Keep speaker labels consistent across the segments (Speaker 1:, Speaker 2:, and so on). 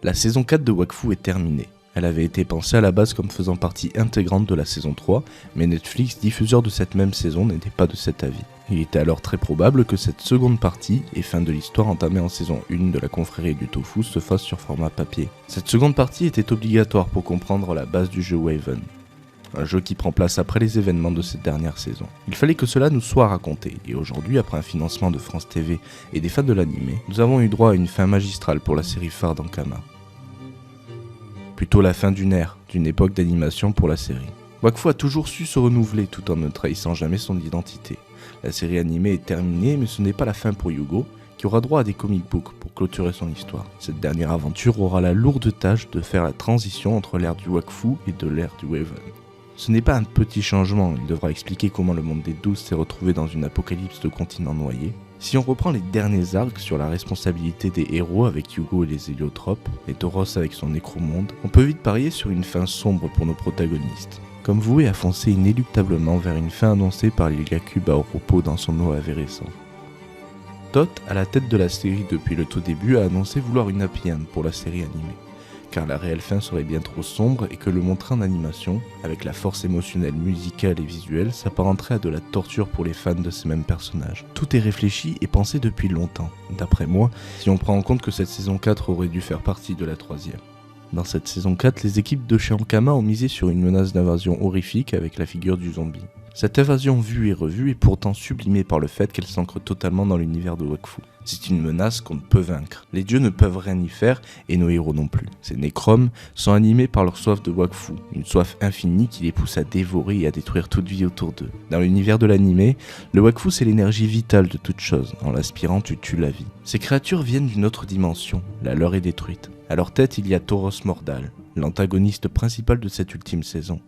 Speaker 1: La saison 4 de Wakfu est terminée. Elle avait été pensée à la base comme faisant partie intégrante de la saison 3, mais Netflix, diffuseur de cette même saison, n'était pas de cet avis. Il était alors très probable que cette seconde partie, et fin de l'histoire entamée en saison 1 de la confrérie du tofu, se fasse sur format papier. Cette seconde partie était obligatoire pour comprendre la base du jeu Waven, un jeu qui prend place après les événements de cette dernière saison. Il fallait que cela nous soit raconté, et aujourd'hui, après un financement de France TV et des fans de l'anime, nous avons eu droit à une fin magistrale pour la série phare d'Ankama. Plutôt la fin d'une ère, d'une époque d'animation pour la série. Wakfu a toujours su se renouveler tout en ne trahissant jamais son identité. La série animée est terminée, mais ce n'est pas la fin pour Yugo, qui aura droit à des comic books pour clôturer son histoire. Cette dernière aventure aura la lourde tâche de faire la transition entre l'ère du Wakfu et de l'ère du Waven. Ce n'est pas un petit changement, il devra expliquer comment le monde des 12 s'est retrouvé dans une apocalypse de continents noyés. Si on reprend les derniers arcs sur la responsabilité des héros avec Yugo et les héliotropes, et Tauros avec son nécromonde, on peut vite parier sur une fin sombre pour nos protagonistes, comme voué à foncer inéluctablement vers une fin annoncée par Lilia Cube à Oropo dans son OAV récent. Tot, à la tête de la série depuis le tout début, a annoncé vouloir une happy end pour la série animée, car la réelle fin serait bien trop sombre et que le montrer en animation, avec la force émotionnelle, musicale et visuelle, s'apparenterait à de la torture pour les fans de ces mêmes personnages. Tout est réfléchi et pensé depuis longtemps, d'après moi, si on prend en compte que cette saison 4 aurait dû faire partie de la troisième. Dans cette saison 4, les équipes de chez Ankama ont misé sur une menace d'invasion horrifique avec la figure du zombie. Cette invasion vue et revue est pourtant sublimée par le fait qu'elle s'ancre totalement dans l'univers de Wakfu. C'est une menace qu'on ne peut vaincre. Les dieux ne peuvent rien y faire et nos héros non plus. Ces nécromes sont animés par leur soif de Wakfu, une soif infinie qui les pousse à dévorer et à détruire toute vie autour d'eux. Dans l'univers de l'anime, le Wakfu c'est l'énergie vitale de toute chose. En l'aspirant, tu tues la vie. Ces créatures viennent d'une autre dimension, la leur est détruite. À leur tête, il y a Tauros Mordal, l'antagoniste principal de cette ultime saison.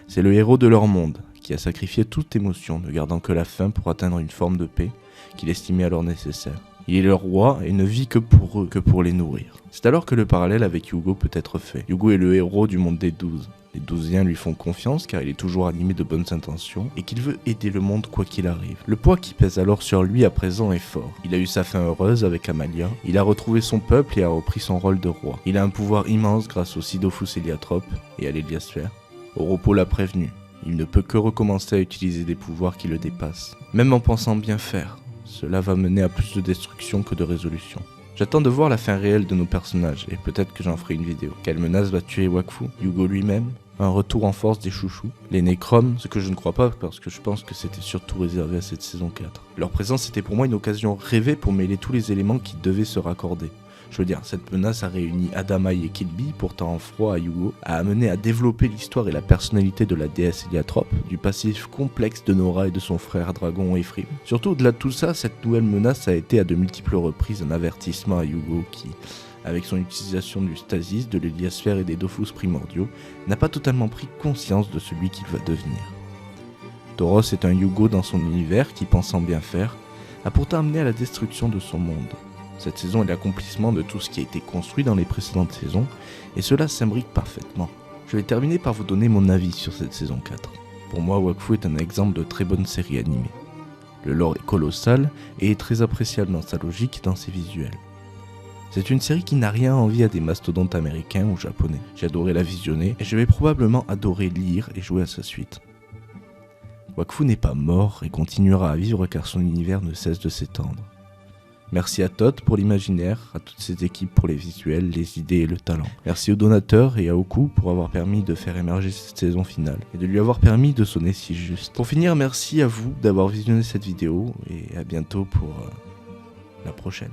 Speaker 1: C'est le héros de leur monde, qui a sacrifié toute émotion, ne gardant que la faim pour atteindre une forme de paix qu'il estimait alors nécessaire. Il est leur roi et ne vit que pour eux, que pour les nourrir. C'est alors que le parallèle avec Yugo peut être fait. Yugo est le héros du monde des 12. Les 12iens lui font confiance car il est toujours animé de bonnes intentions et qu'il veut aider le monde quoi qu'il arrive. Le poids qui pèse alors sur lui à présent est fort. Il a eu sa fin heureuse avec Amalia, il a retrouvé son peuple et a repris son rôle de roi. Il a un pouvoir immense grâce au Sidophus Héliatrope et à l'Héliasphère. Oropo l'a prévenu. Il ne peut que recommencer à utiliser des pouvoirs qui le dépassent. Même en pensant bien faire, cela va mener à plus de destruction que de résolution. J'attends de voir la fin réelle de nos personnages, et peut-être que j'en ferai une vidéo. Quelle menace va tuer Wakfu? Yugo lui-même? Un retour en force des chouchous? Les nécromes? Ce que je ne crois pas, parce que je pense que c'était surtout réservé à cette saison 4. Leur présence était pour moi une occasion rêvée pour mêler tous les éléments qui devaient se raccorder. Je veux dire, cette menace a réuni Adamai et Kilby, pourtant en froid à Yugo, a amené à développer l'histoire et la personnalité de la déesse Héliatrope, du passif complexe de Nora et de son frère dragon Ephraim. Surtout au-delà de tout ça, cette nouvelle menace a été à de multiples reprises un avertissement à Yugo qui, avec son utilisation du stasis, de l'héliasphère et des dofus primordiaux, n'a pas totalement pris conscience de celui qu'il va devenir. Tauros est un Yugo dans son univers qui, pensant bien faire, a pourtant amené à la destruction de son monde. Cette saison est l'accomplissement de tout ce qui a été construit dans les précédentes saisons, et cela s'imbrique parfaitement. Je vais terminer par vous donner mon avis sur cette saison 4. Pour moi, Wakfu est un exemple de très bonne série animée. Le lore est colossal et est très appréciable dans sa logique et dans ses visuels. C'est une série qui n'a rien à envier à des mastodontes américains ou japonais. J'ai adoré la visionner et je vais probablement adorer lire et jouer à sa suite. Wakfu n'est pas mort et continuera à vivre car son univers ne cesse de s'étendre. Merci à Tot pour l'imaginaire, à toutes ses équipes pour les visuels, les idées et le talent. Merci aux donateurs et à Oku pour avoir permis de faire émerger cette saison finale et de lui avoir permis de sonner si juste. Pour finir, merci à vous d'avoir visionné cette vidéo et à bientôt pour la prochaine.